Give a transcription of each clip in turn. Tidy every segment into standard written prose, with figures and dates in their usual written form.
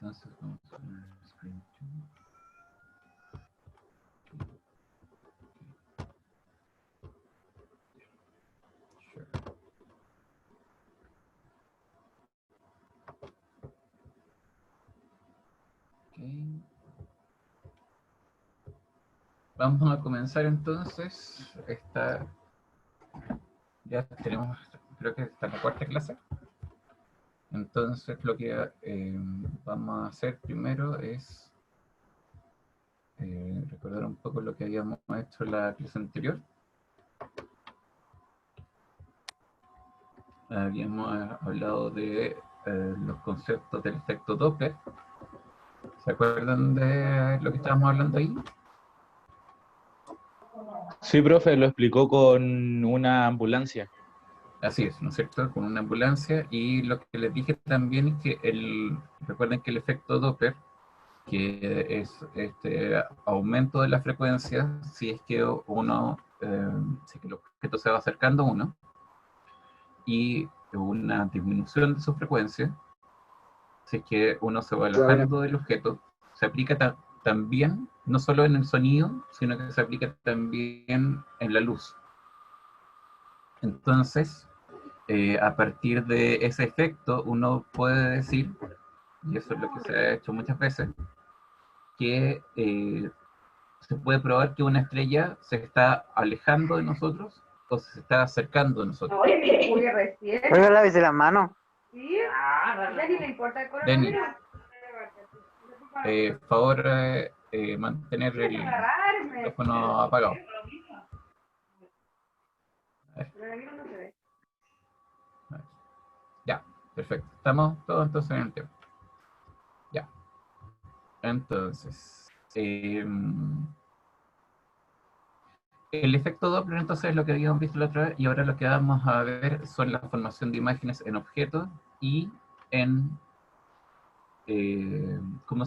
Entonces vamos a ver el screen share. Okay. Vamos a comenzar entonces. Ya tenemos, creo que esta es la cuarta clase. Entonces lo que vamos a hacer primero es recordar un poco lo que habíamos hecho en la clase anterior. Habíamos hablado de los conceptos del efecto Doppler. ¿Se acuerdan de lo que estábamos hablando ahí? Sí, profe, lo explicó con una ambulancia. Así es, ¿no es cierto? Con una ambulancia. Y lo que les dije también es que recuerden que el efecto Doppler, que es este aumento de la frecuencia, si es que si es que el objeto se va acercando a uno, y una disminución de su frecuencia, si es que uno se va alejando del objeto, se aplica también, no solo en el sonido, sino que se aplica también en la luz. Entonces, a partir de ese efecto, uno puede decir, y eso es lo que se ha hecho muchas veces, que se puede probar que una estrella se está alejando de nosotros o se está acercando de nosotros. Uy, recién. Oiga, lávese la mano. Sí. Ya ni le importa el Denis, coronavirus. favor, mantener el micrófono apagado. A ver, Coronavirus no se ve. a ver. Ya, perfecto. Estamos todos entonces en el tema. Ya. Entonces, el efecto Doppler entonces es lo que habíamos visto la otra vez, y ahora lo que vamos a ver son la formación de imágenes en objetos y en cómo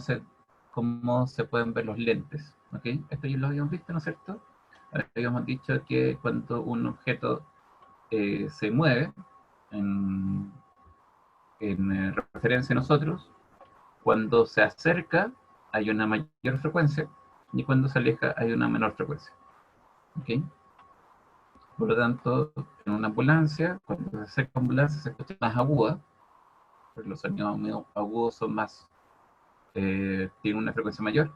se pueden ver los lentes. ¿Okay? Esto ya lo habíamos visto, ¿no es cierto? Habíamos dicho que cuando un objeto se mueve en referencia a nosotros, cuando se acerca hay una mayor frecuencia y cuando se aleja hay una menor frecuencia. ¿Okay? Por lo tanto, en una ambulancia, cuando se acerca a una ambulancia se escucha más aguda, porque los sonidos agudos son más, tienen una frecuencia mayor,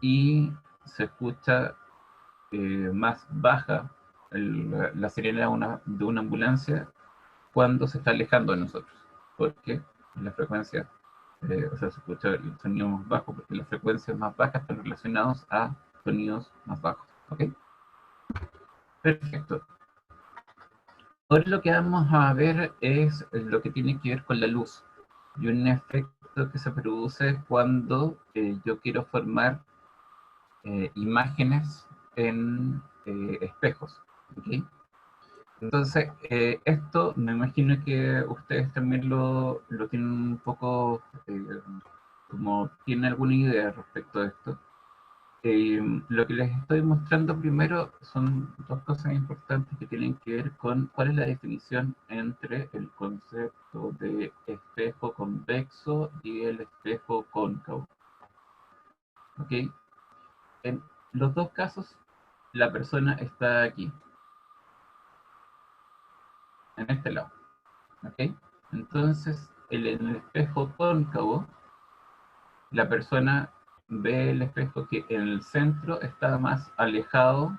y se escucha más baja la sirena de una ambulancia cuando se está alejando de nosotros, porque la frecuencia, o sea, se escucha el sonido más bajo, porque las frecuencias más bajas están relacionadas a sonidos más bajos. ¿Ok? Perfecto. Ahora lo que vamos a ver es lo que tiene que ver con la luz y un efecto que se produce cuando yo quiero formar imágenes en espejos. ¿Okay? Entonces, esto me imagino que ustedes también lo tienen un poco, como tienen alguna idea respecto a esto. Lo que les estoy mostrando primero son dos cosas importantes que tienen que ver con cuál es la definición entre el concepto de espejo convexo y el espejo cóncavo. ¿Ok? En los dos casos, la persona está aquí, en este lado. ¿Ok? Entonces, en el espejo cóncavo, la persona ve el espejo que en el centro está más alejado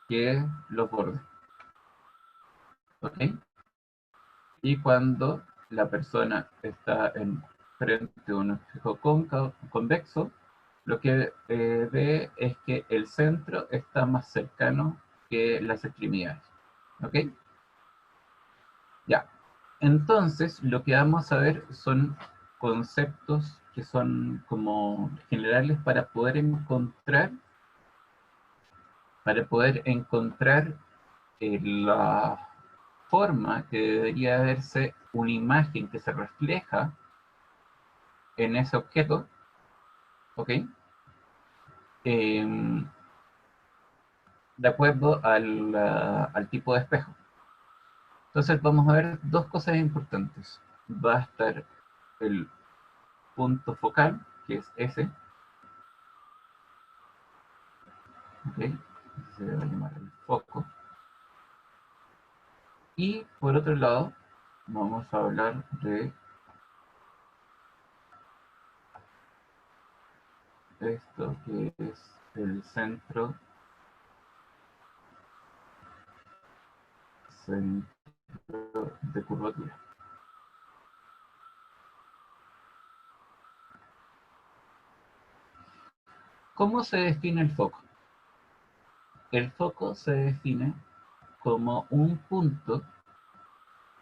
que los bordes. ¿Ok? Y cuando la persona está en frente a un espejo convexo, lo que ve es que el centro está más cercano que las extremidades. ¿Ok? Ya. Entonces, lo que vamos a ver son conceptos que son como generales para poder encontrar la forma que debería verse una imagen que se refleja en ese objeto, ¿ok? De acuerdo al tipo de espejo. Entonces vamos a ver dos cosas importantes. Va a estar el punto focal, que es ese. ¿Ok? Se va a llamar el foco. Y por otro lado, vamos a hablar de esto que es el centro de curvatura. ¿Cómo se define el foco? El foco se define como un punto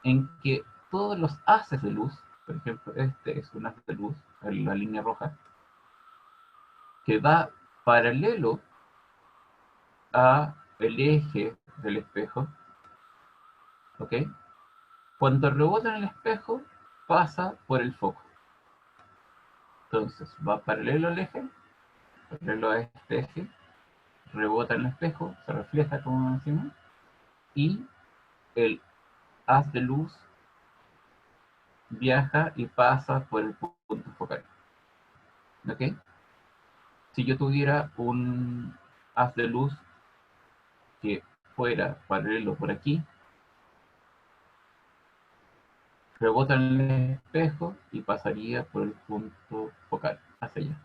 en que todos los haces de luz, por ejemplo, este es un haz de luz, la línea roja, que va paralelo a el eje del espejo, ¿ok? Cuando rebota en el espejo, pasa por el foco. Entonces, va paralelo al eje, paralelo a este eje, rebota en el espejo, se refleja como decimos, y el haz de luz viaja y pasa por el punto focal. ¿Ok? Si yo tuviera un haz de luz que fuera paralelo por aquí, rebota en el espejo y pasaría por el punto focal, hacia allá.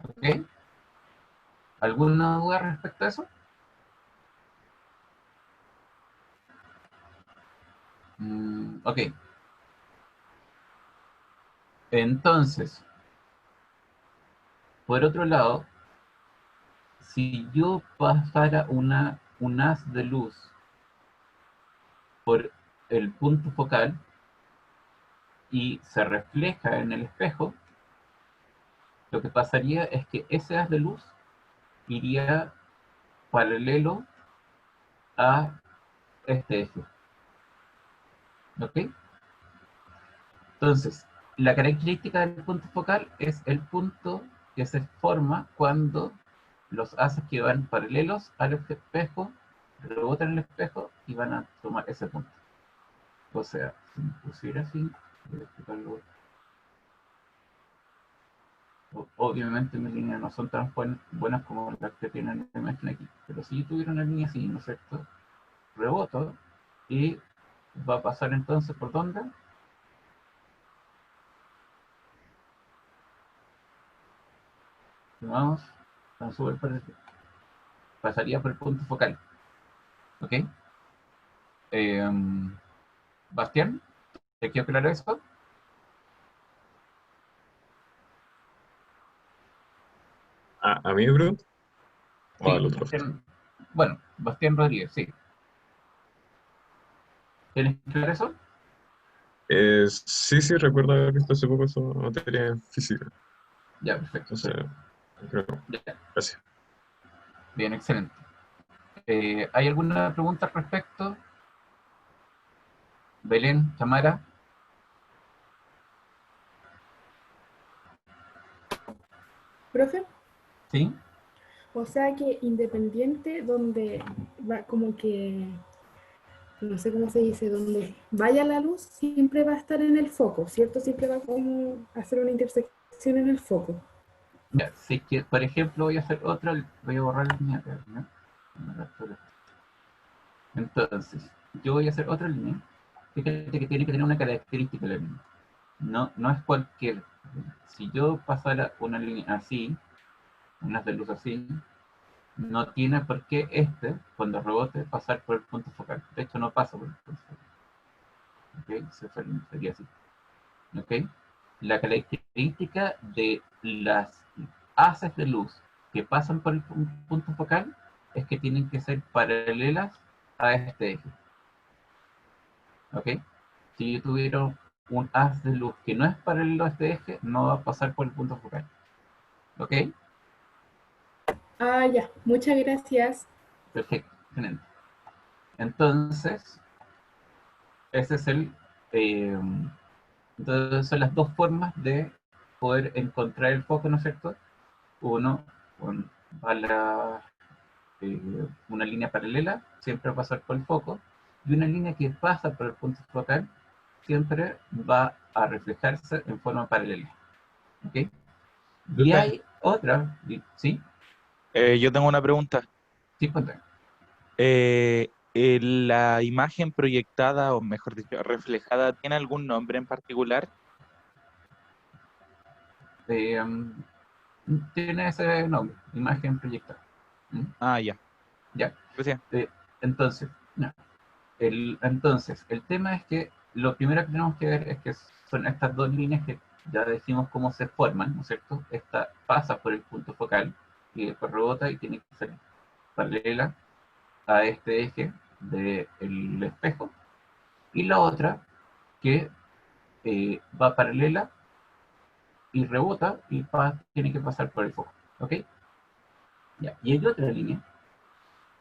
¿Ok? ¿Alguna duda respecto a eso? Ok. Entonces, por otro lado, si yo pasara un haz de luz por el punto focal y se refleja en el espejo, lo que pasaría es que ese haz de luz iría paralelo a este eje. ¿Ok? Entonces, la característica del punto focal es el punto que se forma cuando los haces que van paralelos al espejo rebotan en el espejo y van a tomar ese punto. O sea, si me pusiera así, voy a explicarlo. Obviamente mis líneas no son tan buenas como las que tienen la imagen aquí, pero si yo tuviera una línea así, ¿no es cierto? Reboto y va a pasar entonces por dónde? Vamos a subir por pasaría por el punto focal. ¿Ok? Eh, Bastián, ¿te quedó claro eso? ¿A mí, bro? ¿O Sí, al otro? Bastián, bueno, Bastián Rodríguez, sí. ¿Tienes claro eso? Sí, recuerdo haber visto hace poco esa materia en física. Ya, perfecto. Entonces, creo, Ya, gracias. bien, excelente. ¿Hay alguna pregunta al respecto? Belén, Tamara, Profe, ¿sí? o sea que independiente donde va como que, no sé cómo se dice, donde vaya la luz, siempre va a estar en el foco, ¿cierto? Siempre va como a hacer una intersección en el foco. Ya, si que, por ejemplo, voy a hacer otra, voy a borrar la línea acá, ¿no? Entonces, yo voy a hacer otra línea. Fíjate que tiene que tener una característica la línea. No es cualquier. Si yo pasara una línea así, unas de luz así, no tiene por qué cuando rebote, pasar por el punto focal. De hecho, no pasa por el punto focal. ¿Ok? Sería así. ¿Ok? La característica de las haces de luz que pasan por el punto focal es que tienen que ser paralelas a este eje. ¿Ok? Si yo tuviera un haz de luz que no es paralelo a este eje, no va a pasar por el punto focal. ¿Ok? Ah, ya, muchas gracias. Perfecto, excelente. Entonces, ese es eh, entonces son las dos formas de poder encontrar el foco, ¿no es cierto? Uno, con una línea paralela, siempre va a pasar por el foco, y una línea que pasa por el punto focal, siempre va a reflejarse en forma paralela. ¿Ok? Y Lucas, hay otra, ¿sí? yo tengo una pregunta. Sí, cuéntame. ¿La imagen proyectada, o mejor dicho, reflejada, tiene algún nombre en particular? Eh, Tiene ese nombre, imagen proyectada. ¿Mm? Ah, ya. Ya. Gracias. Entonces, no. Entonces, el tema es que lo primero que tenemos que ver es que son estas dos líneas que ya decimos cómo se forman, ¿no es cierto? Esta pasa por el punto focal y después rebota y tiene que ser paralela a este eje del espejo. Y la otra que va paralela y rebota y tiene que pasar por el foco. ¿Ok? Ya. Y hay otra línea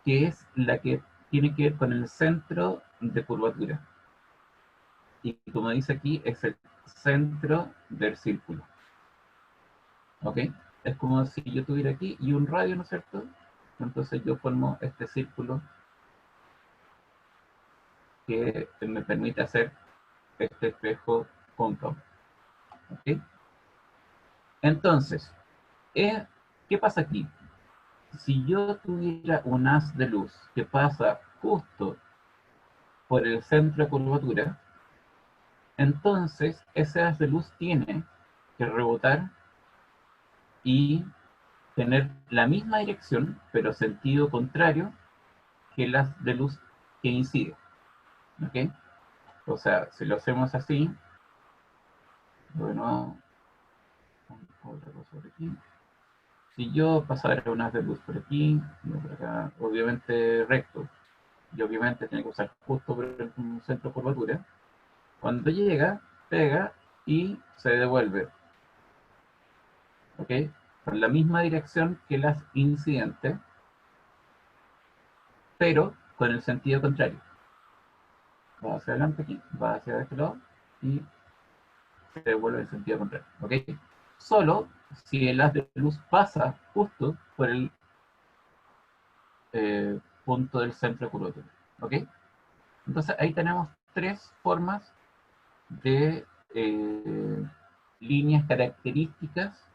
que es la que tiene que ver con el centro de curvatura. Y como dice aquí, es el centro del círculo. ¿Ok? Es como si yo tuviera aquí y un radio, ¿no es cierto? Entonces yo formo este círculo que me permite hacer este espejo cóncavo. ¿Ok? Entonces, ¿qué pasa aquí? Si yo tuviera un haz de luz que pasa justo por el centro de curvatura, entonces ese haz de luz tiene que rebotar y tener la misma dirección, pero sentido contrario que el haz de luz que incide. ¿Ok? O sea, si lo hacemos así, bueno, otra cosa por aquí. Si yo pasara un haz de luz por aquí, por acá, obviamente recto, y obviamente tiene que usar justo por el centro de curvatura, cuando llega, pega y se devuelve. ¿Ok? Con la misma dirección que las incidentes, pero con el sentido contrario. Va hacia adelante aquí, va hacia este lado y se devuelve en sentido contrario. ¿Ok? Solo si el haz de luz pasa justo por el punto del centro de curvatura. ¿Ok? Entonces ahí tenemos tres formas de líneas características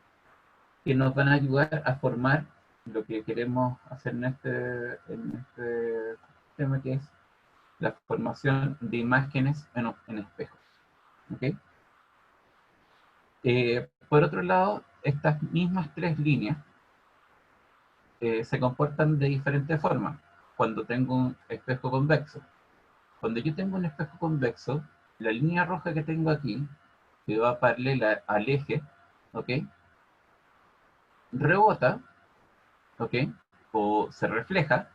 que nos van a ayudar a formar lo que queremos hacer en este tema, que es la formación de imágenes en espejo. ¿Okay? Por otro lado, estas mismas tres líneas se comportan de diferente forma cuando tengo un espejo convexo. Cuando yo tengo un espejo convexo, la línea roja que tengo aquí, que va paralela al eje, ¿ok? Rebota, ¿ok? O se refleja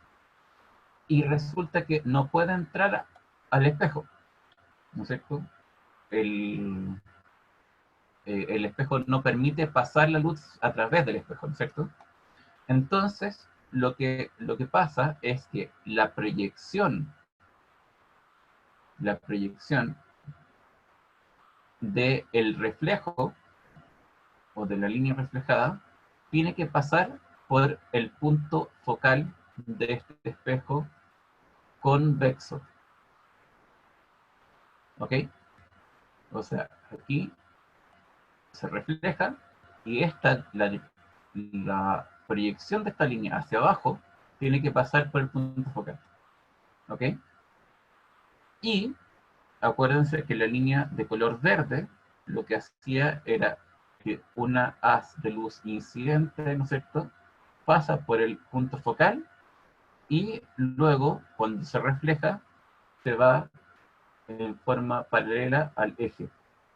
y resulta que no puede entrar al espejo, ¿no es cierto? El, el espejo no permite pasar la luz a través del espejo, ¿no es cierto? Entonces, lo que pasa es que la proyección del reflejo o de la línea reflejada tiene que pasar por el punto focal de este espejo convexo. ¿Ok? O sea, aquí se refleja y la proyección de esta línea hacia abajo tiene que pasar por el punto focal. ¿Ok? Y acuérdense que la línea de color verde lo que hacía era que una haz de luz incidente, ¿no es cierto?, pasa por el punto focal y luego, cuando se refleja, se va en forma paralela al eje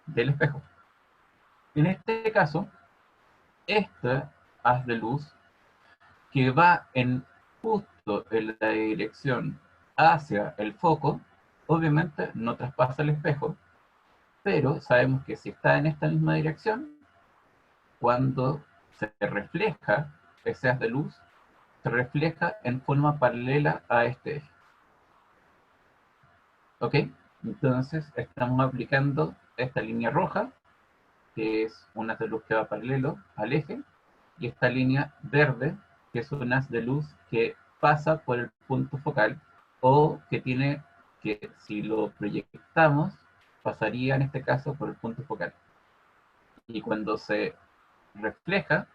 del espejo. En este caso, esta haz de luz que va justo en la dirección hacia el foco, obviamente no traspasa el espejo, pero sabemos que si está en esta misma dirección, cuando se refleja ese haz de luz, se refleja en forma paralela a este eje. ¿Ok? Entonces estamos aplicando esta línea roja, que es un haz de luz que va paralelo al eje, y esta línea verde, que es un haz de luz que pasa por el punto focal, o que si lo proyectamos, pasaría en este caso por el punto focal. y cuando se refleja,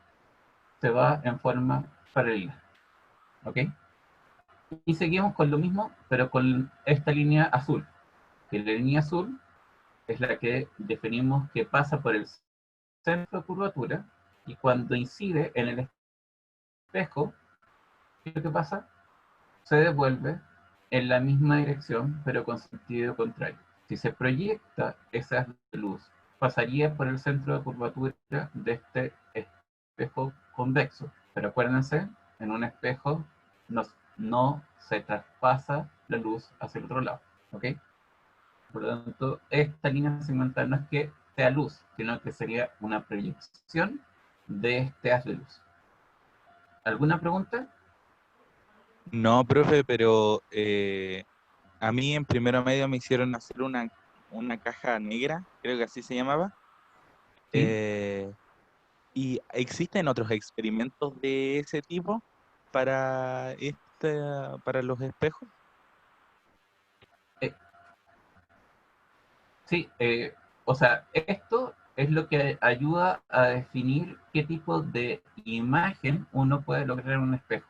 se va en forma paralela. ¿Ok? Y seguimos con lo mismo, pero con esta línea azul. Que la línea azul es la que definimos que pasa por el centro de curvatura y cuando incide en el espejo, ¿qué es lo que pasa? Se devuelve en la misma dirección, pero con sentido contrario. Si se proyecta esa luz, pasaría por el centro de curvatura de este espejo convexo. Pero acuérdense, en un espejo no se traspasa la luz hacia el otro lado. ¿Ok? Por lo tanto, esta línea segmental no es que sea luz, sino que sería una proyección de este haz de luz. ¿Alguna pregunta? No, profe, pero a mí en primero medio me hicieron hacer una caja negra, creo que así se llamaba. ¿Sí? Eh, ¿Y existen otros experimentos de ese tipo para los espejos? Eh, sí, o sea, esto es lo que ayuda a definir qué tipo de imagen uno puede lograr en un espejo.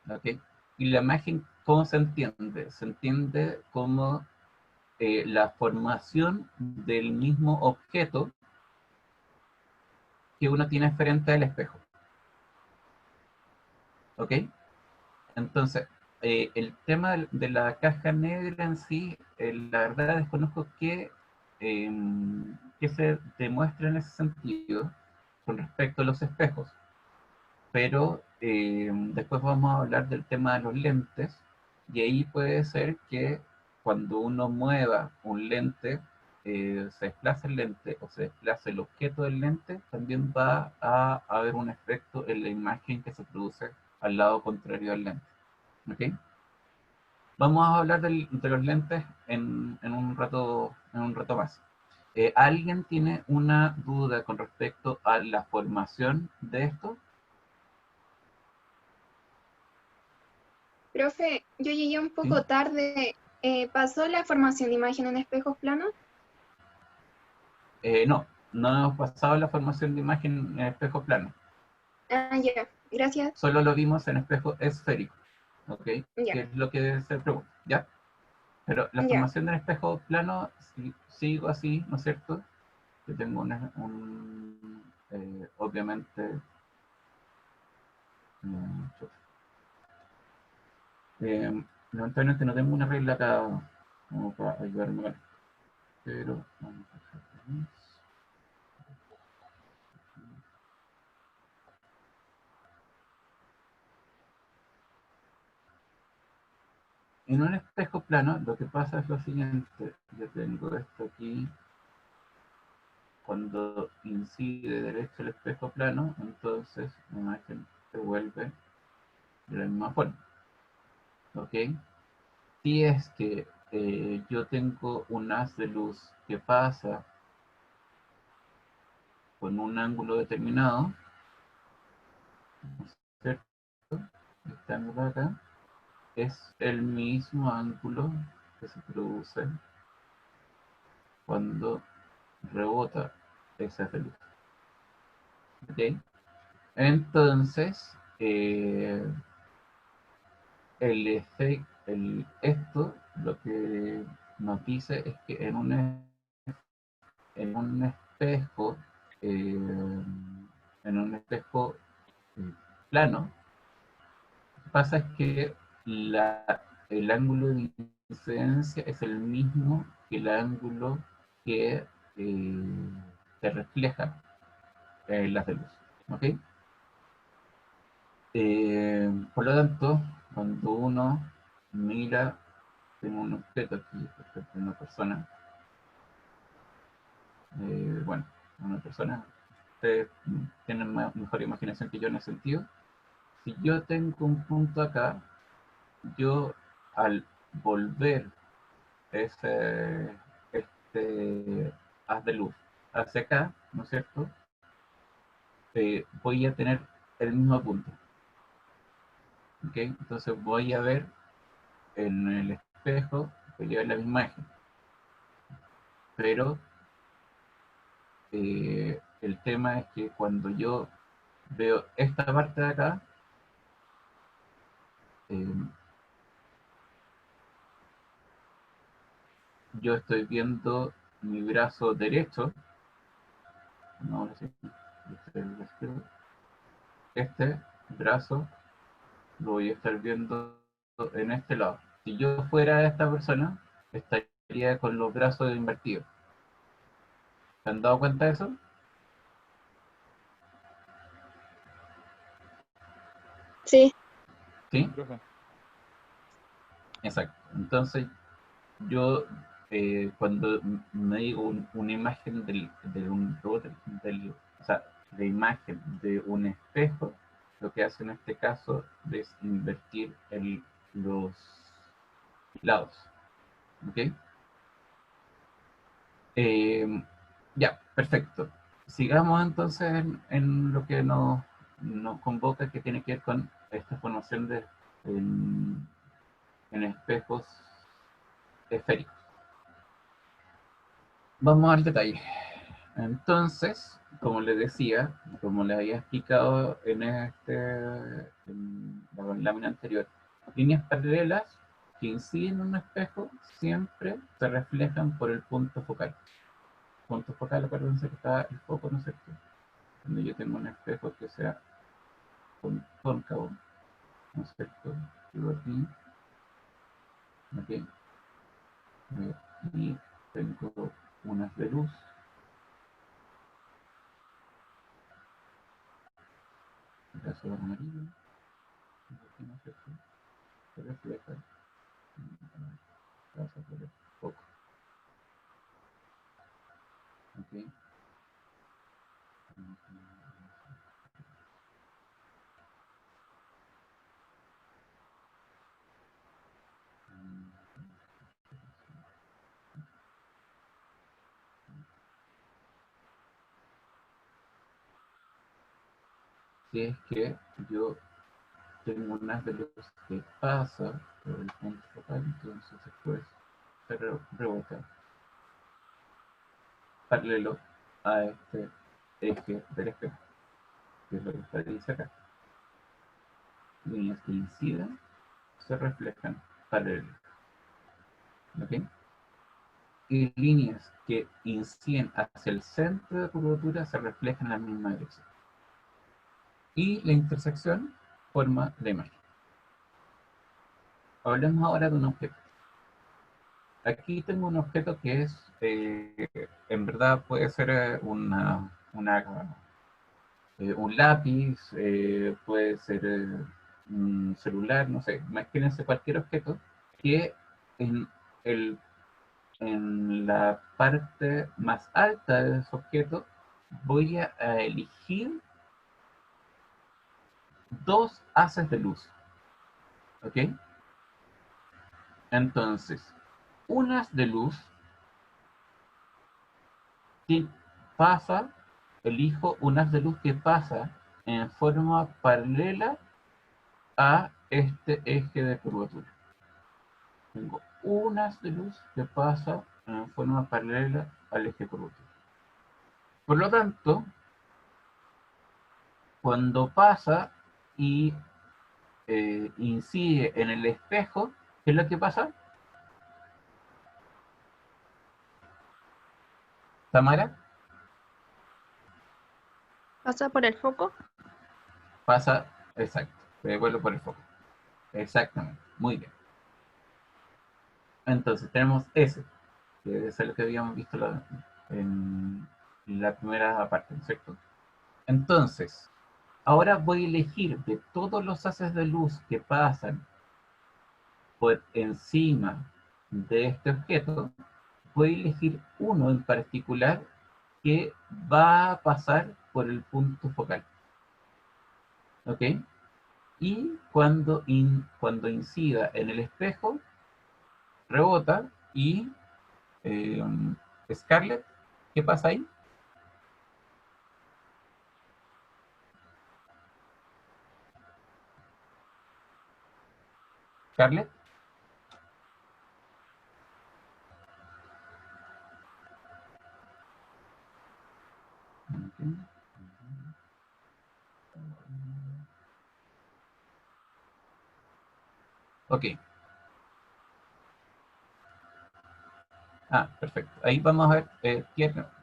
¿Ok? Y la imagen, ¿cómo se entiende? Se entiende como la formación del mismo objeto que uno tiene frente al espejo. ¿Ok? Entonces, el tema de la caja negra en sí, la verdad desconozco qué se demuestra en ese sentido con respecto a los espejos, pero después vamos a hablar del tema de los lentes, y ahí puede ser que cuando uno mueva un lente, se desplaza el lente o se desplaza el objeto del lente, también va a haber un efecto en la imagen que se produce al lado contrario del lente. ¿Ok? Vamos a hablar de los lentes en un rato más. ¿Alguien tiene una duda con respecto a la formación de esto? Profe, yo llegué un ¿Sí? poco tarde. ¿Pasó la formación de imagen en espejos planos? No hemos pasado la formación de imagen en espejo plano. Ah, ya, gracias. Solo lo vimos en espejo esférico. ¿Ok? Ya, Que es lo que se pregunta. ¿Ya? Pero la ya. formación del espejo plano, si sigo así, ¿no es cierto? Yo tengo obviamente, lamentablemente no tengo una regla acá como para ayudarme con esto, pero vamos a hacer feliz. En un espejo plano lo que pasa es lo siguiente: yo tengo esto aquí, cuando incide derecho el espejo plano, entonces la imagen se vuelve de la misma forma. ¿Ok? Si es que yo tengo un haz de luz que pasa con un ángulo determinado, ¿no es cierto? Este ángulo de acá es el mismo ángulo que se produce cuando rebota ese haz de luz. ¿Ok? Entonces, esto lo que nos dice es que en un espejo, eh, en un espejo eh, plano, lo que pasa es que el ángulo de incidencia es el mismo que el ángulo que se refleja en las de luz. ¿Ok? Por lo tanto, cuando uno mira en un objeto aquí, por ejemplo, una persona, bueno, una persona, ustedes tienen mejor imaginación que yo en ese sentido. Si yo tengo un punto acá, yo al volver este haz de luz hacia acá, ¿no es cierto? Voy a tener el mismo punto. ¿Ok? Entonces voy a ver en el espejo, voy a ver la misma imagen, pero el tema es que cuando yo veo esta parte de acá, eh, yo estoy viendo mi brazo derecho, no, ahora sí, este brazo lo voy a estar viendo en este lado. Si yo fuera esta persona, estaría con los brazos invertidos. ¿Se han dado cuenta de eso? Sí, ¿Sí? Profe. Exacto. Entonces, yo cuando me digo una imagen de un robot, o sea, de imagen de un espejo, lo que hace en este caso es invertir los lados. ¿Ok? Ya, perfecto. Sigamos entonces en lo que nos convoca, que tiene que ver con esta formación en espejos esféricos. Vamos al detalle. Entonces, como les decía, como les había explicado en la lámina anterior, líneas paralelas que inciden en un espejo siempre se reflejan por el punto focal. Punto focal, acuérdense que está el foco, ¿no es cierto? Cuando yo tengo un espejo que sea cóncavo, ¿no es cierto? Yo aquí, aquí, y tengo unas de luz, en caso de amarillo, aquí, ¿no es cierto? Se refleja, pasa por el foco, ¿ok? Si es que yo tengo unas de luz que pasa por el punto focal, entonces después se rebota paralelo a este eje del espejo, que es lo que está dice acá. Líneas que inciden se reflejan paralelo, ¿ok? Y líneas que inciden hacia el centro de curvatura se reflejan en la misma dirección. Y la intersección forma la imagen. Hablemos ahora de un objeto. Aquí tengo un objeto que es, en verdad puede ser un lápiz, puede ser un celular, no sé. Imagínense cualquier objeto que en, el, en la parte más alta de ese objeto voy a elegir dos haces de luz. ¿Ok? Entonces, un haz de luz que pasa, elijo un haz de luz que pasa en forma paralela a este eje de curvatura. Tengo un haz de luz que pasa en forma paralela al eje de curvatura. Por lo tanto, cuando pasa y incide en el espejo, ¿qué es lo que pasa? Tamara, pasa por el foco. pasa, exacto, se devuelve por el foco. Exactamente, muy bien. Entonces tenemos ese, que es lo que habíamos visto en la primera parte, ¿no es cierto? Entonces, ahora voy a elegir de todos los haces de luz que pasan por encima de este objeto, voy a elegir uno en particular que va a pasar por el punto focal. ¿Ok? Y cuando incida en el espejo, rebota y eh, Scarlett, ¿qué pasa ahí? Scarlett, Ok. Ah, perfecto. Ahí vamos a ver,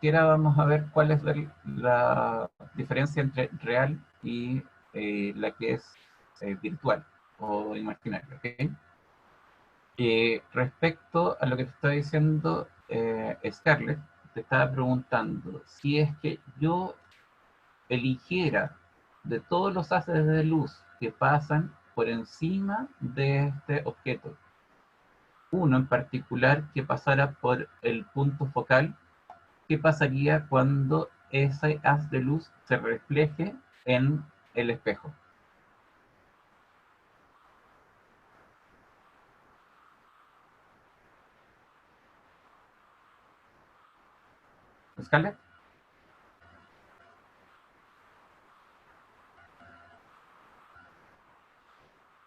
Tiara, vamos a ver cuál es la diferencia entre real y la que es virtual o imaginaria. ¿Ok? Respecto a lo que te está diciendo Scarlett, te estaba preguntando si es que yo eligiera de todos los haces de luz que pasan por encima de este objeto, uno en particular que pasara por el punto focal, ¿qué pasaría cuando ese haz de luz se refleje en el espejo? ¿Scarlett?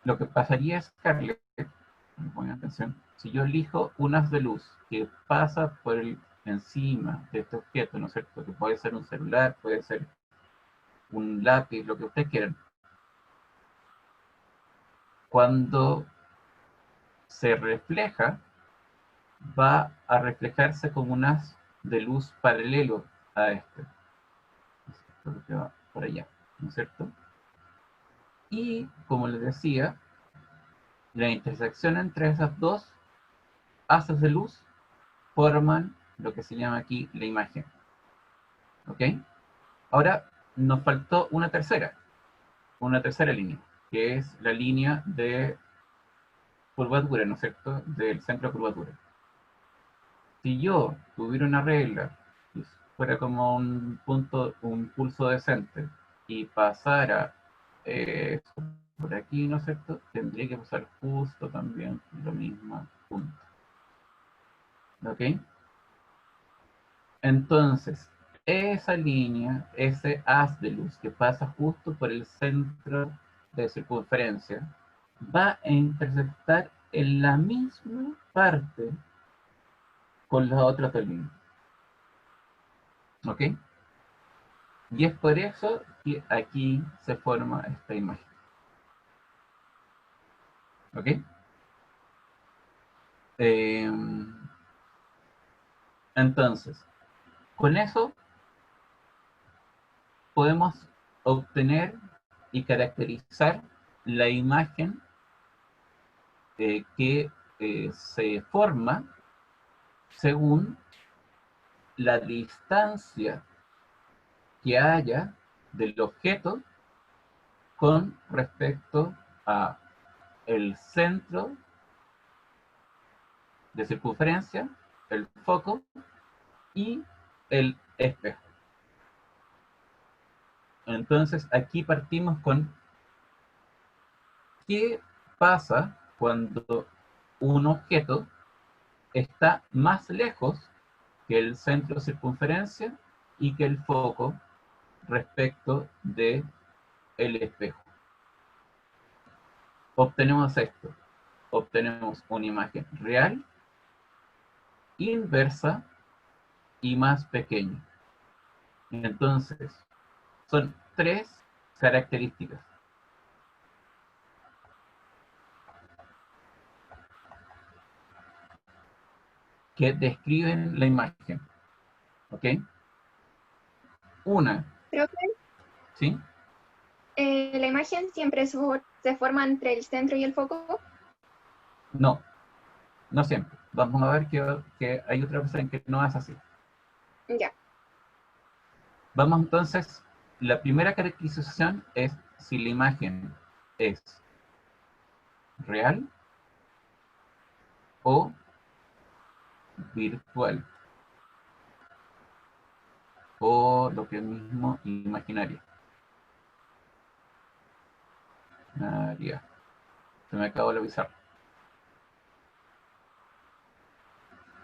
Lo que pasaría, Scarlett, pongan atención, si yo elijo un haz de luz que pasa por encima de este objeto, ¿no es cierto? Que puede ser un celular, puede ser un lápiz, lo que ustedes quieran. Cuando se refleja, va a reflejarse como un haz de luz paralelo a este. Esto es lo que va por allá, ¿no es cierto? Y, como les decía, la intersección entre esas dos haces de luz forman lo que se llama aquí la imagen. ¿Ok? Ahora nos faltó una tercera línea, que es la línea de curvatura, ¿no es cierto? Del centro de curvatura. Si yo tuviera una regla y fuera como un punto, un pulso decente y pasara por aquí, ¿no es cierto? Tendría que pasar justo también lo mismo punto. ¿Ok? Entonces, esa línea, ese haz de luz que pasa justo por el centro de circunferencia, va a intersectar en la misma parte con las otras dos líneas. ¿Ok? Y es por eso que aquí se forma esta imagen. ¿Ok? Entonces, con eso podemos obtener y caracterizar la imagen que se forma según la distancia que haya del objeto con respecto a el centro de circunferencia, el foco y el espejo. Entonces aquí partimos con qué pasa cuando un objeto está más lejos que el centro de circunferencia y que el foco respecto de el espejo. Obtenemos esto. Obtenemos una imagen real, inversa y más pequeña. Entonces, son tres características que describen la imagen. ¿Ok? Una, Profe, ¿sí? la imagen siempre se forma entre el centro y el foco. No, no siempre. Vamos a ver que hay otra cosa en que no es así. Ya. Vamos entonces, la primera caracterización es si la imagen es real o virtual, o lo que es mismo imaginaria. Se me acabó la pizarra.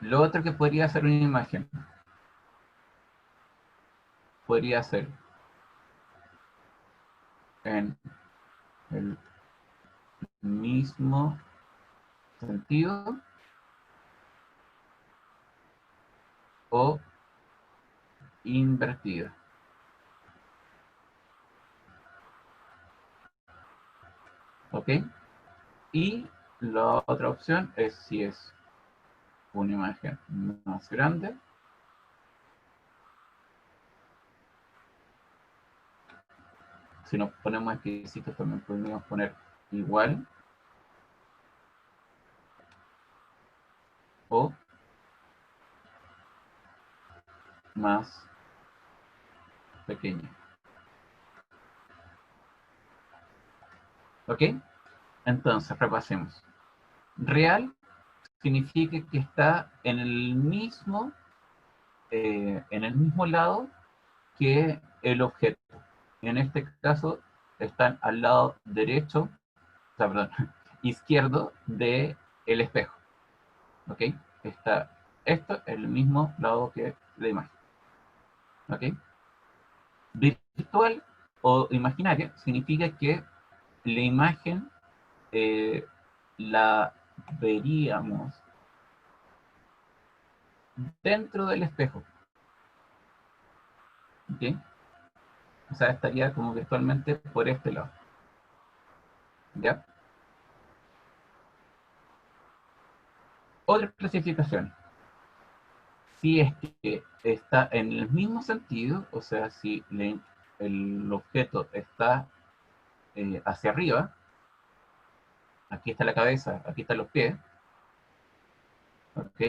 Lo otro que podría ser una imagen, podría ser en el mismo sentido o invertida. ¿Ok? Y la otra opción es si es una imagen más grande. Si nos ponemos exquisitos también podríamos poner igual o más pequeña. ¿Ok? Entonces, repasemos. Real significa que está en el mismo lado que el objeto. En este caso, están al lado derecho, o sea, perdón, izquierdo del espejo. ¿Ok? Está esto en el mismo lado que la imagen. ¿Ok? Virtual o imaginaria significa que la imagen la veríamos dentro del espejo. ¿Ok? O sea, estaría como virtualmente por este lado. ¿Ya? Otra clasificación. Si es que está en el mismo sentido, o sea, si el objeto está hacia arriba, aquí está la cabeza, aquí están los pies, ¿ok?